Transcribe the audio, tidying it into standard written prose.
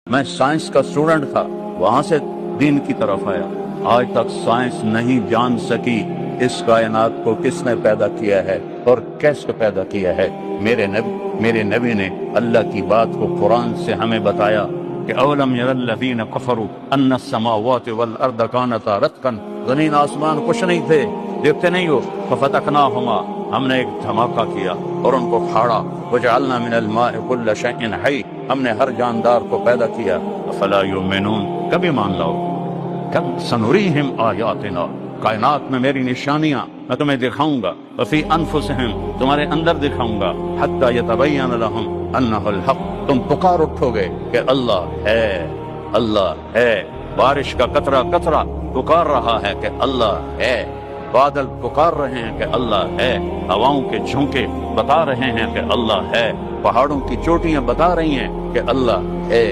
میں سائنس کا اسٹوڈنٹ تھا، وہاں سے دین کی طرف آیا۔ آج تک سائنس نہیں جان سکی اس کائنات کو کس نے پیدا کیا ہے اور کیسے پیدا کیا ہے۔ میرے نبی نے اللہ کی بات کو قرآن سے ہمیں بتایا کہ اولم یر الذین کفروا ان السماوات والارض کانتا رتقا، زمین آسمان کچھ نہیں تھے، دیکھتے نہیں ہو، ففتقناہما، ہم نے ایک دھماکہ کیا اور ان کو پھاڑا، وجعلنا من الماء کل شیء حی، ہم نے ہر جاندار کو پیدا کیا۔ افلا یؤمنون، کبھی مان لو، کب سنریہم آیاتنا، کائنات میں میری نشانیاں میں تمہیں دکھاؤں گا، وفی انفسہم، تمہارے اندر دکھاؤں گا، حتی یتبین لہم انہ الحق، تم پکار اٹھو گے کہ اللہ ہے، اللہ ہے۔ بارش کا قطرہ قطرہ پکار رہا ہے کہ اللہ ہے، بادل پکار رہے ہیں کہ اللہ ہے، ہواؤں کے جھونکے بتا رہے ہیں کہ اللہ ہے، پہاڑوں کی چوٹیاں بتا رہی ہیں کہ اللہ ہے۔